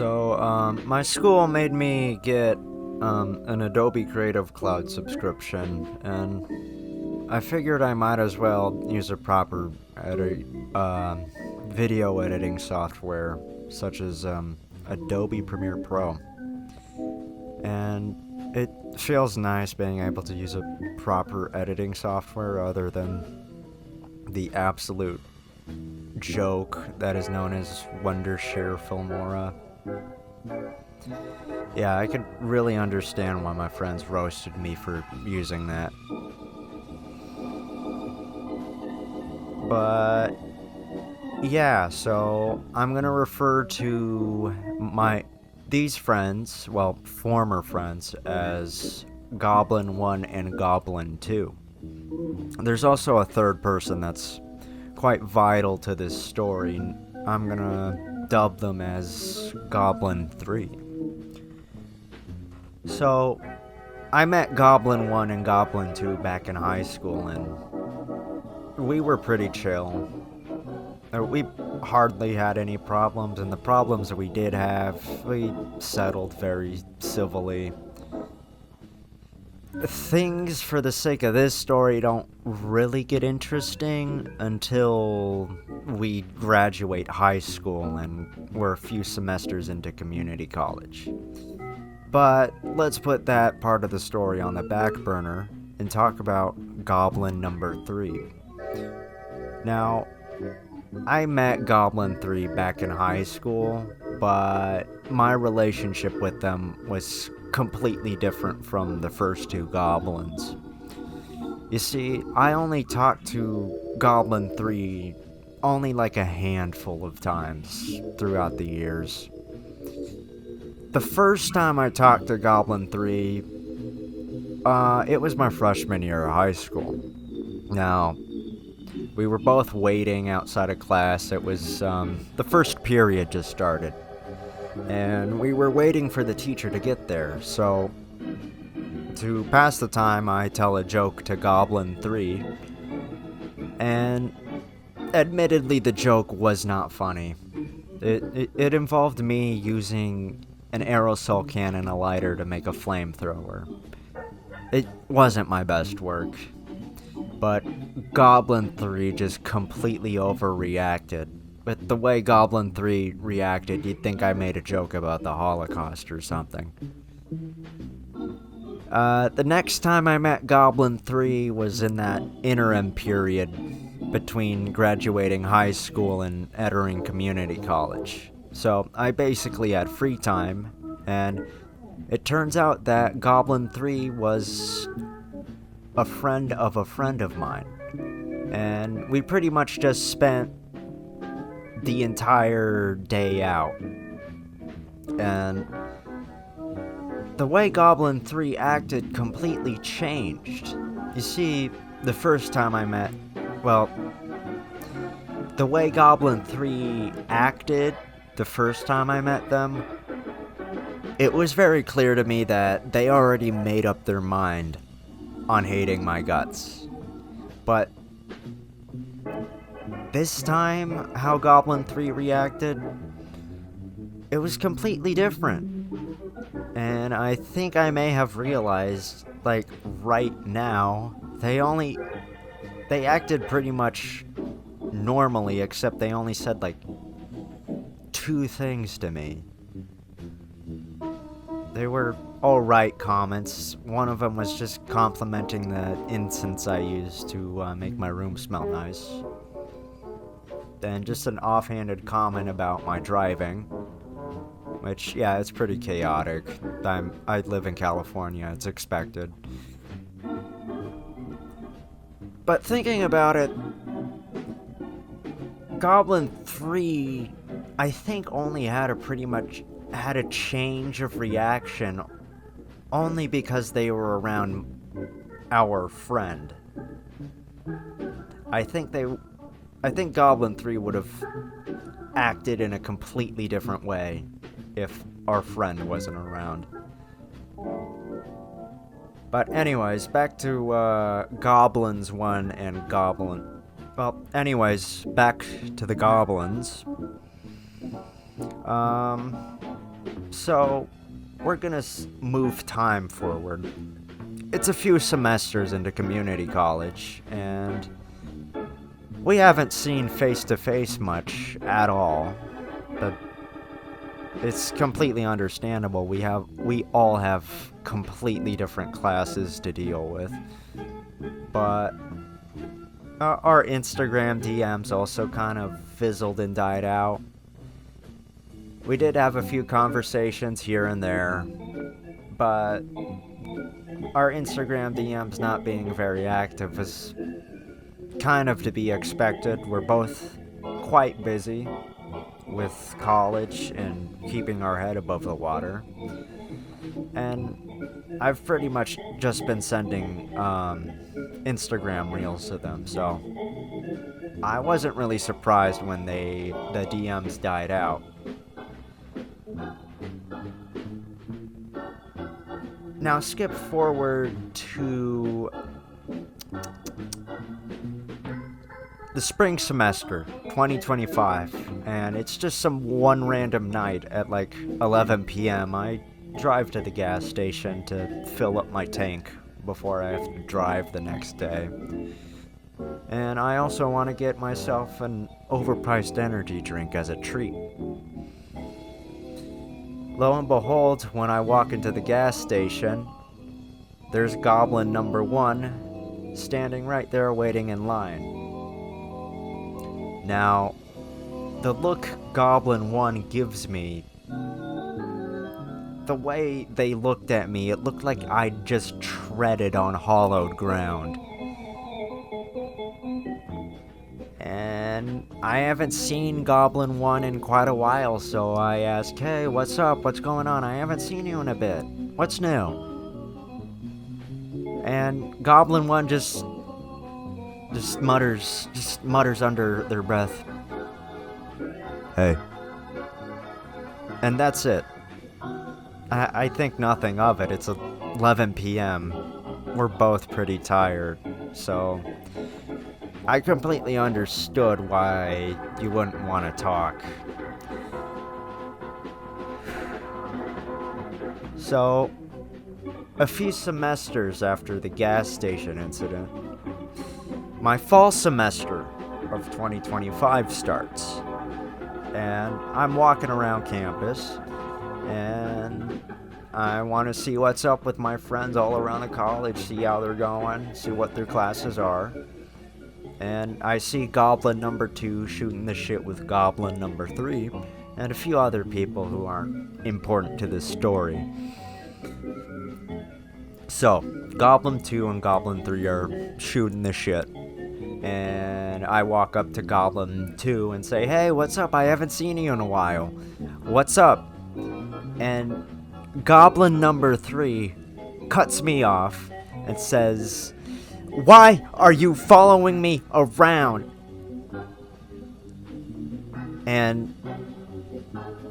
My school made me get an Adobe Creative Cloud subscription, and I figured I might as well use a proper video editing software, such as Adobe Premiere Pro. And it feels nice being able to use a proper editing software other than the absolute joke that is known as Wondershare Filmora. Yeah, I could really understand why my friends roasted me for using that. But yeah, so I'm gonna refer to these friends, well, former friends, as Goblin 1 and Goblin 2. There's also a third person that's quite vital to this story. I'm gonna dub them as Goblin 3. So, I met Goblin 1 and Goblin 2 back in high school, and we were pretty chill. We hardly had any problems, and the problems that we did have, we settled very civilly. Things, for the sake of this story, don't really get interesting until we graduate high school and we're a few semesters into community college. But let's put that part of the story on the back burner and talk about Goblin number 3. Now, I met Goblin 3 back in high school, but my relationship with them was completely different from the first two goblins. You see, I only talked to Goblin 3 only like a handful of times throughout the years. The first time I talked to Goblin 3, it was my freshman year of high school. Now, we were both waiting outside of class. It was, the first period just started. And we were waiting for the teacher to get there, so to pass the time, I tell a joke to Goblin 3, and admittedly, the joke was not funny. It involved me using an aerosol can and a lighter to make a flamethrower. It wasn't my best work, but Goblin 3 just completely overreacted. But the way Goblin 3 reacted, you'd think I made a joke about the Holocaust or something. The next time I met Goblin 3 was in that interim period between graduating high school and entering community college. So I basically had free time, and it turns out that Goblin 3 was a friend of mine. And we pretty much just spent the entire day out. And the way Goblin 3 acted completely changed. You see, the first time I met, well, the way Goblin 3 acted the first time I met them, it was very clear to me that they already made up their mind on hating my guts. But this time, how Goblin 3 reacted, it was completely different. And I think I may have realized, like, right now, they acted pretty much normally, except they only said, like, 2 things to me. They were alright comments. One of them was just complimenting the incense I used to make my room smell nice. Then just an offhanded comment about my driving, which, yeah, it's pretty chaotic. I live in California, it's expected. But thinking about it, Goblin 3, I think, only had a change of reaction only because they were around our friend. I think Goblin 3 would have acted in a completely different way if our friend wasn't around. But anyways, back to Goblins 1 and Goblin. Well, anyways, back to the Goblins. So, we're gonna move time forward. It's a few semesters into community college, and we haven't seen face-to-face much at all. But it's completely understandable. We all have completely different classes to deal with. But our Instagram DMs also kind of fizzled and died out. We did have a few conversations here and there, but our Instagram DMs not being very active was kind of to be expected. We're both quite busy with college and keeping our head above the water. And I've pretty much just been sending Instagram reels to them, so I wasn't really surprised when the DMs died out. Now skip forward to the spring semester, 2025, and it's just some one random night at like 11 p.m. I drive to the gas station to fill up my tank before I have to drive the next day. And I also want to get myself an overpriced energy drink as a treat. Lo and behold, when I walk into the gas station, there's Goblin number 1 standing right there waiting in line. Now, the look Goblin 1 gives me, the way they looked at me, it looked like I'd just treaded on hollowed ground. And I haven't seen Goblin 1 in quite a while, so I asked, "Hey, what's up? What's going on? I haven't seen you in a bit. What's new?" And Goblin 1 just mutters under their breath, "Hey." And that's it. I think nothing of it. It's 11 p.m. We're both pretty tired, so I completely understood why you wouldn't want to talk. So, a few semesters after the gas station incident, my fall semester of 2025 starts. And I'm walking around campus, and I want to see what's up with my friends all around the college, see how they're going, see what their classes are. And I see Goblin number 2 shooting the shit with Goblin number 3, and a few other people who aren't important to this story. So, Goblin 2 and Goblin 3 are shooting the shit. And I walk up to Goblin 2 and say, "Hey, what's up? I haven't seen you in a while. What's up?" And Goblin number 3 cuts me off and says, "Why are you following me around?" And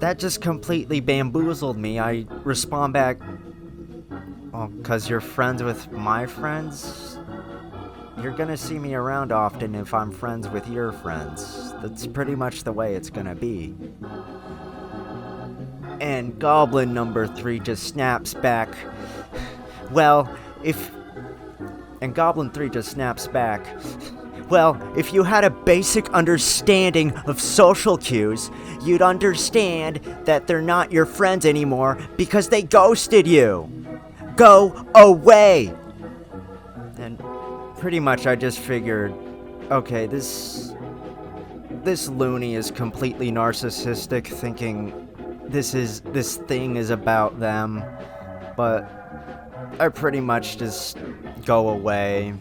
that just completely bamboozled me. I respond back, "Well, 'cause you're friends with my friends? You're gonna see me around often if I'm friends with your friends. That's pretty much the way it's gonna be." And Goblin number 3 just snaps back, "Well, if..." And Goblin 3 just snaps back, "Well, if you had a basic understanding of social cues, you'd understand that they're not your friends anymore because they ghosted you. Go away!" And pretty much I just figured, okay, this loony is completely narcissistic, thinking this thing is about them, but I pretty much just go away.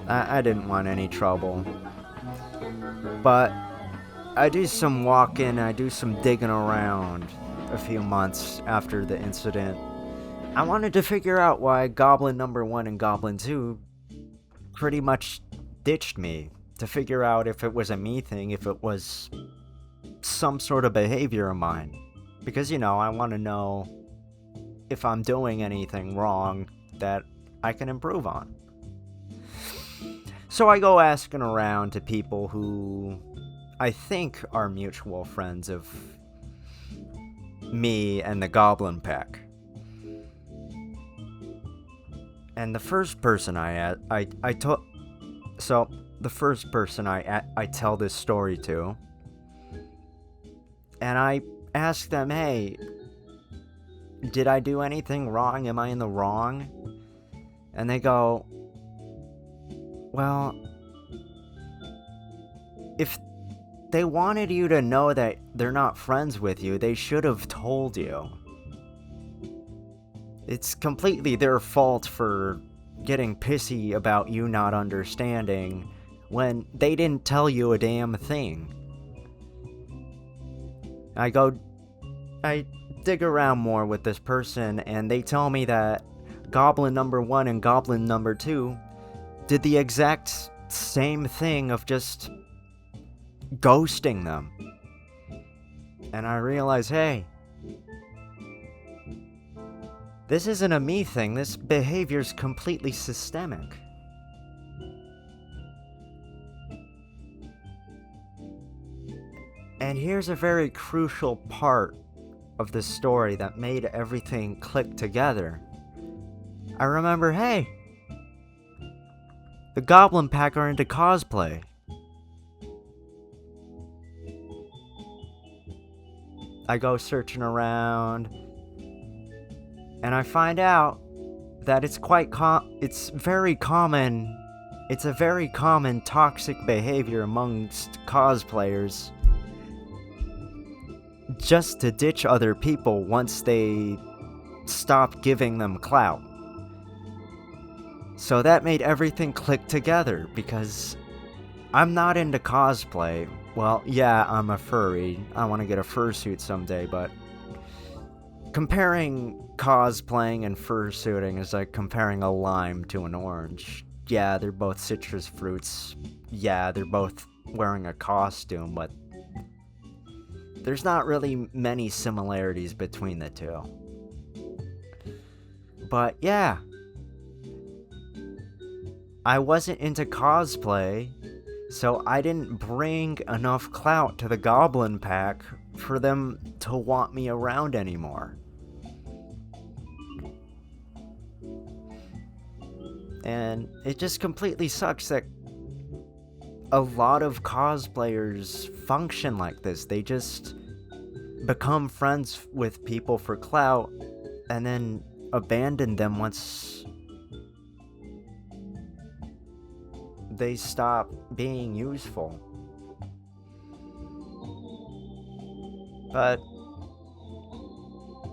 I didn't want any trouble. But I do some walking, I do some digging around a few months after the incident. I wanted to figure out why Goblin number 1 and Goblin 2 pretty much ditched me. To figure out if it was a me thing, if it was some sort of behavior of mine. Because, I want to know if I'm doing anything wrong that I can improve on. So I go asking around to people who I think are mutual friends of me and the Goblin Pack. And the first person the first person I tell this story to, and I ask them, hey, did I do anything wrong? Am I in the wrong? And they go, well, if they wanted you to know that they're not friends with you, they should have told you. It's completely their fault for getting pissy about you not understanding when they didn't tell you a damn thing. I dig around more with this person, and they tell me that Goblin number 1 and Goblin number 2 did the exact same thing of just ghosting them. And I realize, hey, this isn't a me thing, this behavior's completely systemic. And here's a very crucial part of the story that made everything click together. I remember, hey, the Goblin Pack are into cosplay. I go searching around, and I find out that it's very common. It's a very common toxic behavior amongst cosplayers, just to ditch other people once they stop giving them clout. So that made everything click together, because I'm not into cosplay. Well, yeah, I'm a furry. I want to get a fursuit someday, but comparing cosplaying and fursuiting is like comparing a lime to an orange. Yeah, they're both citrus fruits. Yeah, they're both wearing a costume, but there's not really many similarities between the two. But yeah, I wasn't into cosplay, so I didn't bring enough clout to the Goblin Pack for them to want me around anymore. And it just completely sucks that a lot of cosplayers function like this. They just become friends with people for clout and then abandon them once they stop being useful. But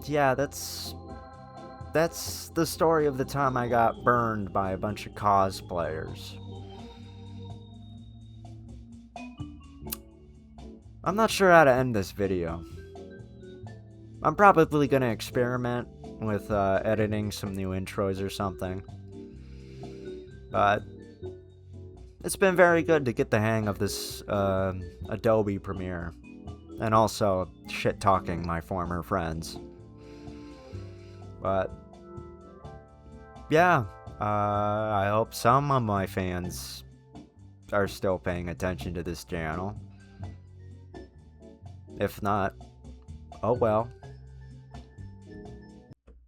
yeah, that's the story of the time I got burned by a bunch of cosplayers. I'm not sure how to end this video. I'm probably gonna experiment with editing some new intros or something. But it's been very good to get the hang of this Adobe Premiere, and also shit-talking my former friends. But yeah, I hope some of my fans are still paying attention to this channel. If not, oh well.